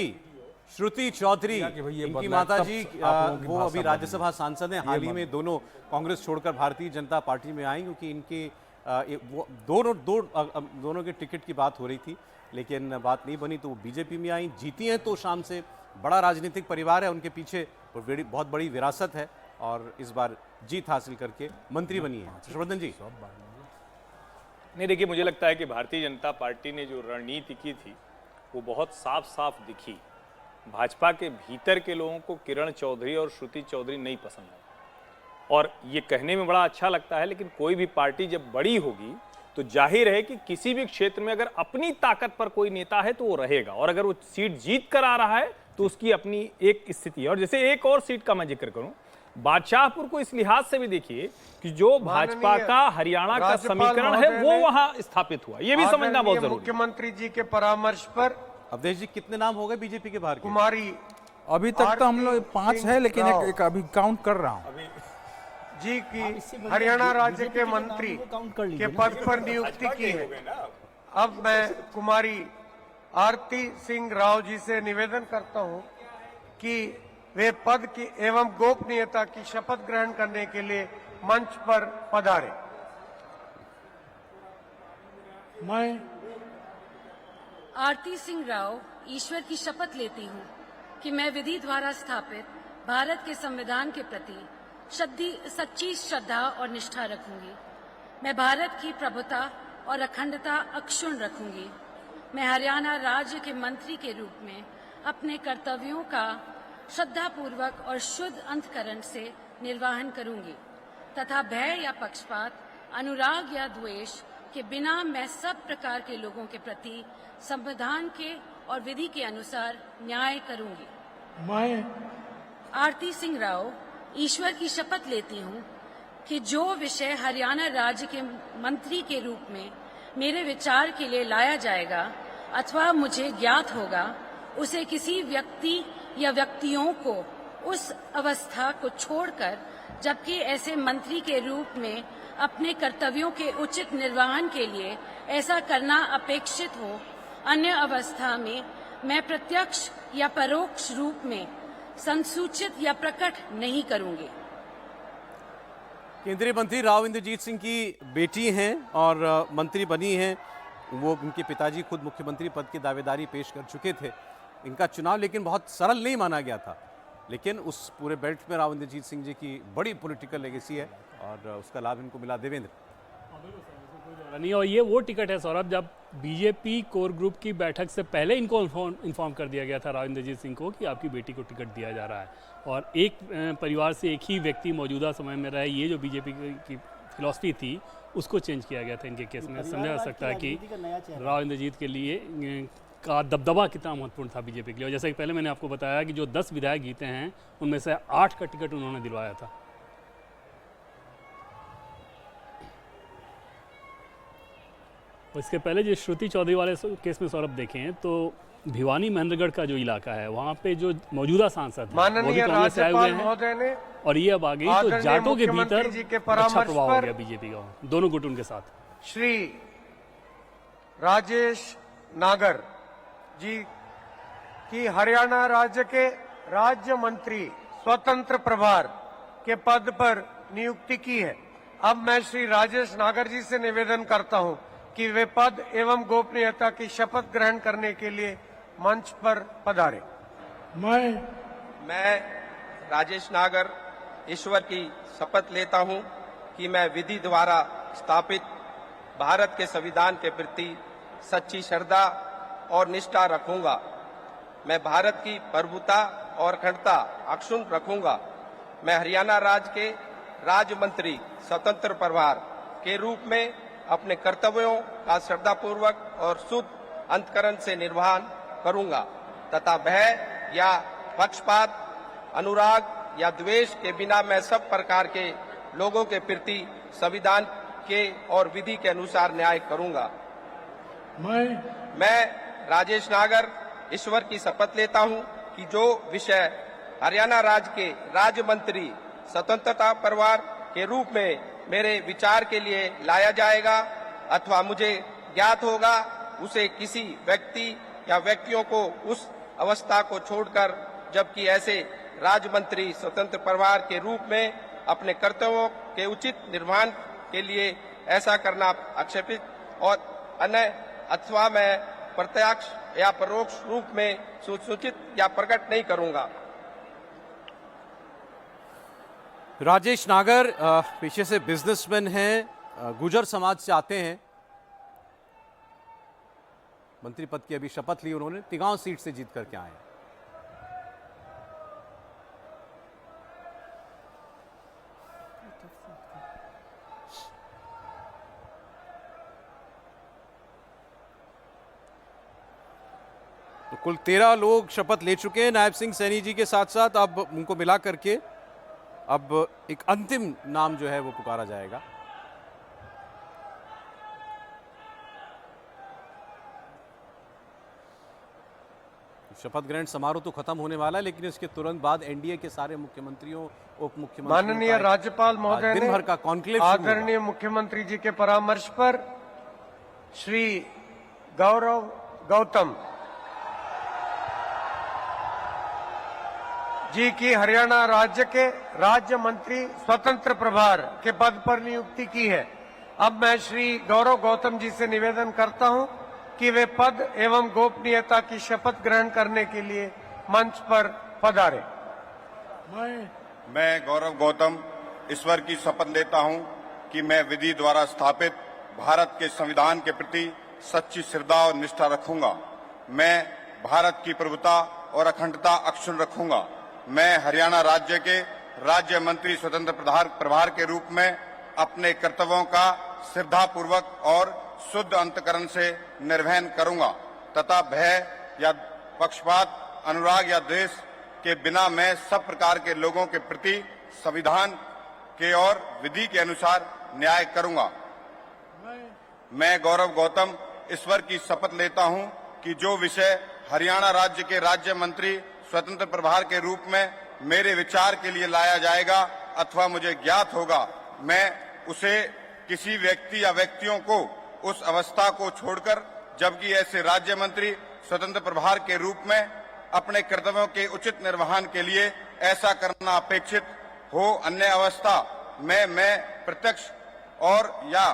श्रुति चौधरी, इनकी माता जी वो अभी राज्यसभा सांसद हैं। हाल ही में दोनों कांग्रेस छोड़कर भारतीय जनता पार्टी में आई, क्योंकि इनके दोनों के टिकट की बात हो रही थी, लेकिन बात नहीं बनी तो वो बीजेपी में आई, जीती हैं। तो शाम से बड़ा राजनीतिक परिवार है, उनके पीछे बहुत बड़ी विरासत है और इस बार जीत हासिल करके मंत्री बनी है। हर्षवर्धन जी। नहीं, देखिए, मुझे लगता है कि भारतीय जनता पार्टी ने जो रणनीति की थी वो बहुत साफ साफ दिखी। भाजपा के भीतर के लोगों को किरण चौधरी और श्रुति चौधरी नहीं पसंद है, और ये कहने में बड़ा अच्छा लगता है, लेकिन कोई भी पार्टी जब बड़ी होगी तो जाहिर है कि किसी भी क्षेत्र में अगर अपनी ताकत पर कोई नेता है तो वो रहेगा, और अगर वो सीट जीत कर आ रहा है तो उसकी अपनी एक स्थिति है। और जैसे एक और सीट का मैं जिक्र करूं, बादशाहपुर को इस लिहाज से भी देखिए कि जो भाजपा का हरियाणा का समीकरण है वो वहां स्थापित हुआ, ये भी समझना बहुत जरूरी है। मुख्यमंत्री जी के परामर्श पर अवधेश जी, कितने नाम हो गए बीजेपी के बाहर? कुमारी अभी तक तो हम लोग 5 है, लेकिन एक अभी काउंट कर रहा हूं जी की हरियाणा राज्य के मंत्री के पद पर नियुक्ति की है। अब मैं कुमारी आरती सिंह राव जी से निवेदन करता हूं कि वे पद की एवं गोपनीयता की शपथ ग्रहण करने के लिए मंच पर पधारे। मैं आरती सिंह राव ईश्वर की शपथ लेती हूँ कि मैं विधि द्वारा स्थापित भारत के संविधान के प्रति सच्ची श्रद्धा और निष्ठा रखूंगी। मैं भारत की प्रभुता और अखंडता अक्षुण्ण रखूंगी। मैं हरियाणा राज्य के मंत्री के रूप में अपने कर्तव्यों का श्रद्धापूर्वक और शुद्ध अंतःकरण से निर्वहन करूंगी तथा भय या पक्षपात, अनुराग या द्वेष के बिना मैं सब प्रकार के लोगों के प्रति संविधान के और विधि के अनुसार न्याय करूंगी। मैं आरती सिंह राव ईश्वर की शपथ लेती हूँ कि जो विषय हरियाणा राज्य के मंत्री के रूप में मेरे विचार के लिए लाया जाएगा अथवा मुझे ज्ञात होगा, उसे किसी व्यक्ति या व्यक्तियों को उस अवस्था को छोड़कर, जबकि ऐसे मंत्री के रूप में अपने कर्तव्यों के उचित निर्वहन के लिए ऐसा करना अपेक्षित हो, अन्य अवस्था में मैं प्रत्यक्ष या परोक्ष रूप में संसूचित या प्रकट नहीं करूंगी। केंद्रीय मंत्री राव इंद्रजीत सिंह की बेटी हैं और मंत्री बनी हैं। वो उनके पिताजी खुद मुख्यमंत्री पद की दावेदारी पेश कर चुके थे। इनका चुनाव लेकिन बहुत सरल नहीं माना गया था, लेकिन उस पूरे बेल्ट में राव इंद्रजीत सिंह जी की बड़ी पॉलिटिकल लेगेसी है और उसका लाभ इनको मिला। देवेंद्र नहीं, और ये वो टिकट है सौरभ, जब बीजेपी कोर ग्रुप की बैठक से पहले इनको इन्फॉर्म कर दिया गया था राव इंद्रजीत सिंह को कि आपकी बेटी को टिकट दिया जा रहा है, और एक परिवार से एक ही व्यक्ति मौजूदा समय में रहे, ये जो बीजेपी की फिलॉसफी थी उसको चेंज किया गया था इनके केस में। समझा जा सकता है कि राव इंद्रजीत के लिए का दबदबा कितना महत्वपूर्ण था बीजेपी के लिए। और जैसे कि पहले मैंने आपको बताया कि जो 10 विधायक जीते हैं उनमें से 8 का टिकट उन्होंने दिलवाया था। इसके पहले जो श्रुति चौधरी वाले केस में सौरभ देखें तो भिवानी महेंद्रगढ़ का जो इलाका है वहाँ पे जो मौजूदा सांसद हैं वो भी कांग्रेस से आए हुए हैं, और ये अब आ गई तो जाटों के भीतर अच्छा प्रभाव हो गया बीजेपी का, दोनों गुट उनके साथ। श्री राजेश नागर जी की हरियाणा राज्य के राज्य मंत्री स्वतंत्र प्रभार के पद पर नियुक्ति की है। अब मैं श्री राजेश नागर जी से निवेदन करता हूं कि वे पद एवं गोपनीयता की शपथ ग्रहण करने के लिए मंच पर पधारे। मैं राजेश नागर ईश्वर की शपथ लेता हूं कि मैं विधि द्वारा स्थापित भारत के संविधान के प्रति सच्ची श्रद्धा और निष्ठा रखूंगा। मैं भारत की प्रभुता और अखंडता अक्षुण्ण रखूंगा। मैं हरियाणा राज्य के राज्य मंत्री स्वतंत्र प्रभार के रूप में अपने कर्तव्यों का श्रद्धापूर्वक और शुद्ध अंतकरण से निर्वहन करूंगा तथा भय या पक्षपात, अनुराग या द्वेष के बिना मैं सब प्रकार के लोगों के प्रति संविधान के और विधि के अनुसार न्याय करूंगा। मैं राजेश नागर ईश्वर की शपथ लेता हूं कि जो विषय हरियाणा राज्य के राज्य मंत्री स्वतंत्रता परिवार के रूप में मेरे विचार के लिए लाया जाएगा अथवा मुझे ज्ञात होगा, उसे किसी व्यक्ति या व्यक्तियों को उस अवस्था को छोड़कर, जबकि ऐसे राज्य मंत्री स्वतंत्र परिवार के रूप में अपने कर्तव्यों के उचित निर्वहन के लिए ऐसा करना आक्षेपित और अन्य अथवा मैं प्रत्यक्ष या परोक्ष रूप में सूचित या प्रकट नहीं करूंगा। राजेश नागर पेशे से बिजनेसमैन हैं, गुर्जर समाज से आते हैं। मंत्री पद की अभी शपथ ली उन्होंने, तिगांव सीट से जीत करके आए। तो कुल 13 लोग शपथ ले चुके हैं नायब सिंह सैनी जी के साथ साथ। अब उनको मिला करके अब एक अंतिम नाम जो है वो पुकारा जाएगा। शपथ ग्रहण समारोह तो खत्म होने वाला है, लेकिन इसके तुरंत बाद एनडीए के सारे मुख्यमंत्रियों, उप मुख्यमंत्रियों, माननीय राज्यपाल महोदय दिन भर का कॉन्क्लेव आदरणीय मुख्यमंत्री जी के परामर्श पर श्री गौरव गौतम जी की हरियाणा राज्य के राज्य मंत्री स्वतंत्र प्रभार के पद पर नियुक्ति की है। अब मैं श्री गौरव गौतम जी से निवेदन करता हूं कि वे पद एवं गोपनीयता की शपथ ग्रहण करने के लिए मंच पर पधारे। मैं गौरव गौतम ईश्वर की शपथ लेता हूं कि मैं विधि द्वारा स्थापित भारत के संविधान के प्रति सच्ची श्रद्धा और निष्ठा रखूंगा। मैं भारत की प्रभुता और अखंडता अक्षुण्ण रखूंगा। मैं हरियाणा राज्य के राज्य मंत्री स्वतंत्र प्रभार के रूप में अपने कर्तव्यों का श्रद्धापूर्वक और शुद्ध अंतकरण से निर्वहन करूंगा तथा भय या पक्षपात, अनुराग या द्वेष के बिना मैं सब प्रकार के लोगों के प्रति संविधान के और विधि के अनुसार न्याय करूंगा। मैं गौरव गौतम ईश्वर की शपथ लेता हूं कि जो विषय हरियाणा राज्य के राज्य मंत्री स्वतंत्र प्रभार के रूप में मेरे विचार के लिए लाया जाएगा अथवा मुझे ज्ञात होगा, मैं उसे किसी व्यक्ति या व्यक्तियों को उस अवस्था को छोड़कर, जबकि ऐसे राज्य मंत्री स्वतंत्र प्रभार के रूप में अपने कर्तव्यों के उचित निर्वहन के लिए ऐसा करना अपेक्षित हो, अन्य अवस्था में मैं प्रत्यक्ष और या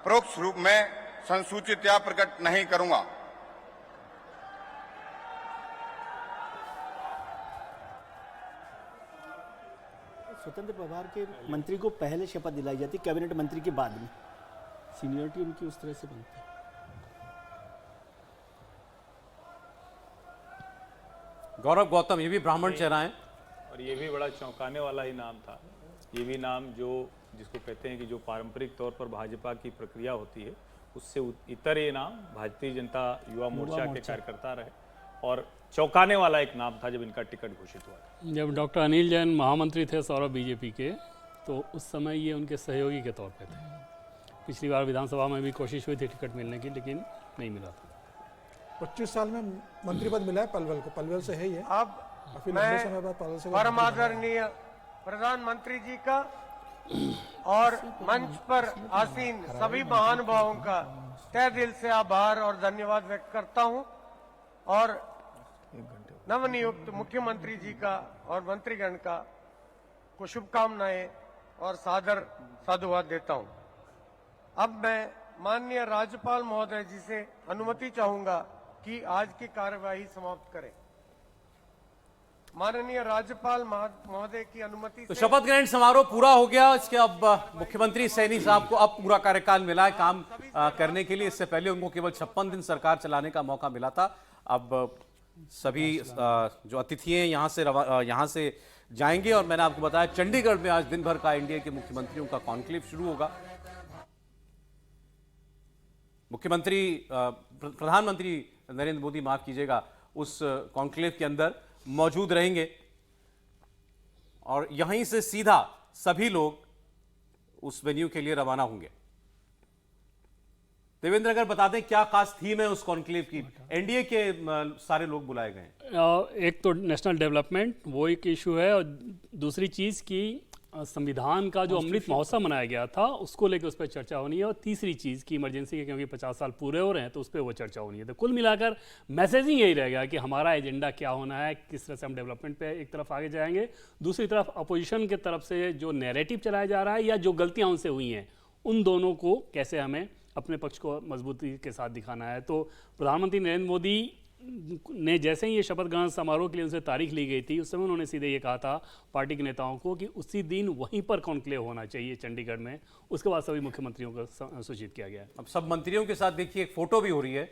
परोक्ष रूप में संसूचित या प्रकट नहीं करूंगा। स्वतंत्र प्रभार के मंत्री को पहले शपथ दिलाई जाती, कैबिनेट मंत्री के बाद में। सीनियरिटी उनकी उस तरह से बनती है। गौरव गौतम, ये भी ब्राह्मण चेहरा है और ये भी बड़ा चौंकाने वाला ही नाम था। ये भी नाम जिसको कहते हैं कि जो पारंपरिक तौर पर भाजपा की प्रक्रिया होती है उससे इतर ये नाम भारतीय जनता युवा मोर्चा के कार्यकर्ता रहे और चौंकाने वाला एक नाम था जब इनका टिकट घोषित हुआ। जब डॉक्टर अनिल जैन महामंत्री थे सौरभ बीजेपी के, तो उस समय ये उनके सहयोगी के तौर पे थे। पिछली बार विधानसभा में भी कोशिश हुई थी टिकट मिलने की, लेकिन नहीं मिला था। 25 साल में मंत्री पद मिला है पलवल को, पलवल से है ये। अब काफी लंबे समय बाद पलवल से परम आदरणीय प्रधानमंत्री जी का और मंच पर आसीन सभी महानुभावों का तहे दिल से आभार और धन्यवाद व्यक्त करता हूं और नवनियुक्त मुख्यमंत्री जी का और मंत्रीगण का को शुभकामनाएं और सादर साधुवाद देता हूं। अब मैं माननीय राज्यपाल महोदय जी से अनुमति चाहूंगा कि आज की कार्यवाही समाप्त करें। माननीय राज्यपाल महोदय की अनुमति तो शपथ ग्रहण समारोह पूरा हो गया। इसके अब मुख्यमंत्री सैनी साहब को अब पूरा कार्यकाल मिला है काम करने के लिए। इससे पहले उनको केवल 56 दिन सरकार चलाने का मौका मिला था। अब सभी जो अतिथि हैं यहाँ से जाएंगे और मैंने आपको बताया चंडीगढ़ में आज दिन भर का एनडीए के मुख्यमंत्रियों का कॉन्क्लेव शुरू होगा। प्रधानमंत्री नरेंद्र मोदी, माफ कीजिएगा, उस कॉन्क्लेव के अंदर मौजूद रहेंगे और यहीं से सीधा सभी लोग उस वेन्यू के लिए रवाना होंगे। देवेंद्र, अगर बता दें क्या खास थीम है उस कॉन्क्लेव की? एनडीए के सारे लोग बुलाए गए हैं। एक तो नेशनल डेवलपमेंट, वो एक इशू है, और दूसरी चीज़ की संविधान का जो अमृत महोत्सव मनाया गया था उसको लेकर उस पर चर्चा होनी है, और तीसरी चीज़ की इमरजेंसी के क्योंकि 50 साल पूरे हो रहे हैं तो उस पर वो चर्चा होनी है। तो कुल मिलाकर मैसेजिंग यही रहेगा कि हमारा एजेंडा क्या होना है, किस तरह से हम डेवलपमेंट पे एक तरफ आगे जाएंगे, दूसरी तरफ अपोजिशन की तरफ से जो नैरेटिव चलाया जा रहा है या जो गलतियाँ उनसे हुई हैं उन दोनों को कैसे हमें अपने पक्ष को मजबूती के साथ दिखाना है। तो प्रधानमंत्री नरेंद्र मोदी ने जैसे ही ये शपथ ग्रहण समारोह के लिए उनसे तारीख ली गई थी, उस समय उन्होंने सीधे ये कहा था पार्टी के नेताओं को कि उसी दिन वहीं पर कॉन्क्लेव होना चाहिए चंडीगढ़ में। उसके बाद सभी मुख्यमंत्रियों को सूचित किया गया है। अब सब मंत्रियों के साथ देखिए एक फोटो भी हो रही है,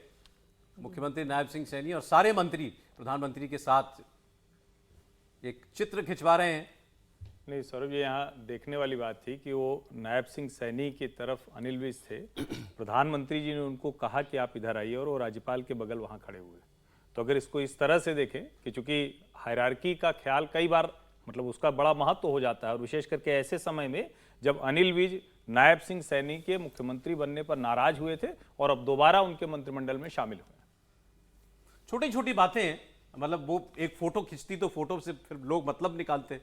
मुख्यमंत्री नायब सिंह सैनी और सारे मंत्री प्रधानमंत्री के साथ एक चित्र खिंचवा रहे हैं। नहीं सौरभ, ये यहाँ देखने वाली बात थी कि वो नायब सिंह सैनी की तरफ अनिल विज थे, प्रधानमंत्री जी ने उनको कहा कि आप इधर आइए और वो राज्यपाल के बगल वहाँ खड़े हुए। तो अगर इसको इस तरह से देखें कि चूंकि हायरार्की का ख्याल कई बार मतलब उसका बड़ा महत्व हो जाता है, और विशेष करके ऐसे समय में जब अनिल विज नायब सिंह सैनी के मुख्यमंत्री बनने पर नाराज हुए थे और अब दोबारा उनके मंत्रिमंडल में शामिल हुए। छोटी छोटी बातें, मतलब वो एक फोटो खिंचती तो फोटो से फिर लोग मतलब निकालते।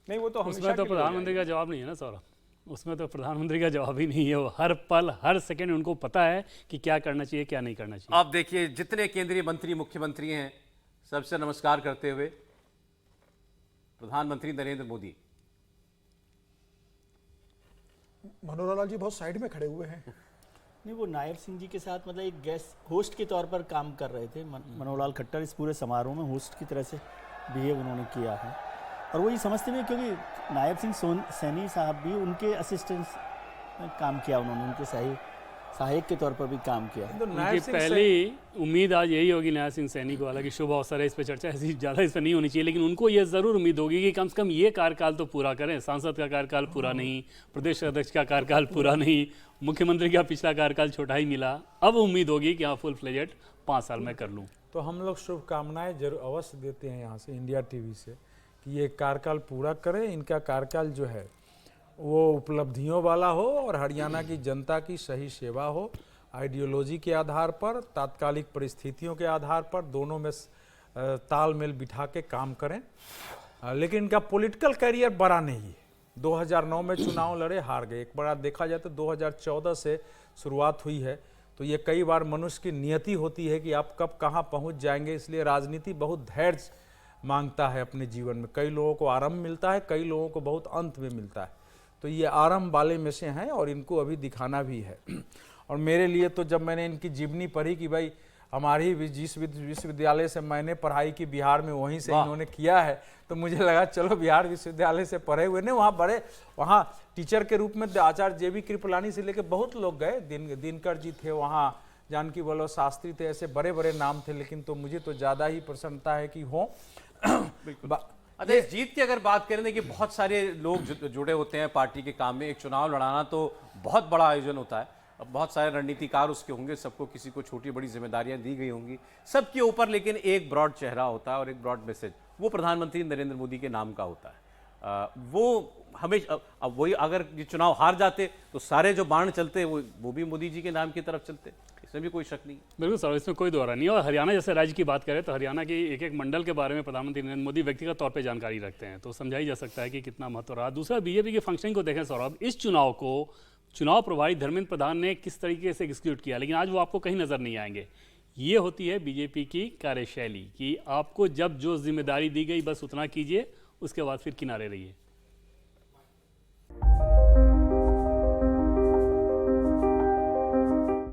नहीं, वो तो उसमें तो प्रधानमंत्री का जवाब नहीं है ना सौरभ, उसमें तो प्रधानमंत्री का जवाब ही नहीं है। वो हर पल हर सेकंड उनको पता है कि क्या करना चाहिए क्या नहीं करना चाहिए। आप देखिए जितने केंद्रीय मंत्री मुख्यमंत्री हैं सबसे नमस्कार करते हुए प्रधानमंत्री नरेंद्र मोदी। मनोहर लाल जी बहुत साइड में खड़े हुए हैं। नहीं, वो नायब सिंह जी के साथ मतलब एक गेस्ट होस्ट के तौर पर काम कर रहे थे। मनोहर लाल खट्टर इस पूरे समारोह में होस्ट की तरह से बिहेव उन्होंने किया है, और वो ये समझते हुए क्योंकि नायब सिंह सैनी साहब भी उनके असिस्टेंट काम किया, उन्होंने उनके सहायक के तौर पर भी काम किया। तो उनकी पहली उम्मीद आज यही होगी नायब सिंह सैनी को, हालांकि शुभ अवसर है इस पर चर्चा ऐसी ज़्यादा इस पर नहीं होनी चाहिए, लेकिन उनको ये ज़रूर उम्मीद होगी कि कम से कम ये कार्यकाल तो पूरा करें। सांसद का कार्यकाल पूरा नहीं, प्रदेश अध्यक्ष का कार्यकाल पूरा नहीं, मुख्यमंत्री का पिछला कार्यकाल छोटा ही मिला, अब उम्मीद होगी कि हाँ फुल फ्लेजेड 5 साल में कर लूँ। तो हम लोग शुभकामनाएं जरूर अवश्य देते हैं यहाँ से इंडिया टीवी से कि ये कार्यकाल पूरा करें। इनका कार्यकाल जो है वो उपलब्धियों वाला हो और हरियाणा की जनता की सही सेवा हो, आइडियोलॉजी के आधार पर, तात्कालिक परिस्थितियों के आधार पर दोनों में तालमेल बिठा के काम करें। लेकिन इनका पॉलिटिकल करियर बड़ा नहीं है। 2009 में चुनाव लड़े, हार गए। एक बार देखा जाए तो 2014 से शुरुआत हुई है, तो ये कई बार मनुष्य की नियति होती है कि आप कब कहाँ पहुँच जाएंगे। इसलिए राजनीति बहुत धैर्य मांगता है अपने जीवन में। कई लोगों को आरंभ मिलता है, कई लोगों को बहुत अंत में मिलता है। तो ये आरंभ वाले में से हैं और इनको अभी दिखाना भी है। और मेरे लिए तो जब मैंने इनकी जीवनी पढ़ी कि भाई हमारी जिस विश्वविद्यालय से मैंने पढ़ाई की बिहार में वहीं से इन्होंने किया है, तो मुझे लगा चलो बिहार विश्वविद्यालय से पढ़े हुए ने वहाँ टीचर के रूप में आचार्य JB कृपलानी से लेकर बहुत लोग गए। दिनकर जी थे वहाँ, जानकी वल्लभ शास्त्री थे, ऐसे बड़े बड़े नाम थे। लेकिन तो मुझे तो ज़्यादा ही प्रसन्नता है कि हो अच्छा, इस जीत की अगर बात करें, देखिए बहुत सारे लोग जुड़े होते हैं पार्टी के काम में। एक चुनाव लड़ाना तो बहुत बड़ा आयोजन होता है, अब बहुत सारे रणनीतिकार उसके होंगे, सबको किसी को छोटी बड़ी जिम्मेदारियां दी गई होंगी सबके ऊपर, लेकिन एक ब्रॉड चेहरा होता है और एक ब्रॉड मैसेज, वो प्रधानमंत्री नरेंद्र मोदी के नाम का होता है। वो हमेशा, अब वही अगर ये चुनाव हार जाते तो सारे जो बाण चलते वो भी मोदी जी के नाम की तरफ चलते, इसमें भी कोई शक नहीं। बिल्कुल सर, इसमें कोई दोहरा नहीं है। और हरियाणा जैसे राज्य की बात करें तो हरियाणा के एक एक मंडल के बारे में प्रधानमंत्री नरेंद्र मोदी व्यक्तिगत तौर पे जानकारी रखते हैं, तो समझा ही जा सकता है कि कितना महत्व रहा। दूसरा, बीजेपी के फंक्शनिंग को देखें सौरभ, इस चुनाव को चुनाव प्रभारी धर्मेंद्र प्रधान ने किस तरीके से एग्जीक्यूट किया, लेकिन आज वो आपको कहीं नजर नहीं आएंगे। ये होती है बीजेपी की कार्यशैली कि आपको जब जो जिम्मेदारी दी गई बस उतना कीजिए, उसके बाद फिर किनारे रहिए।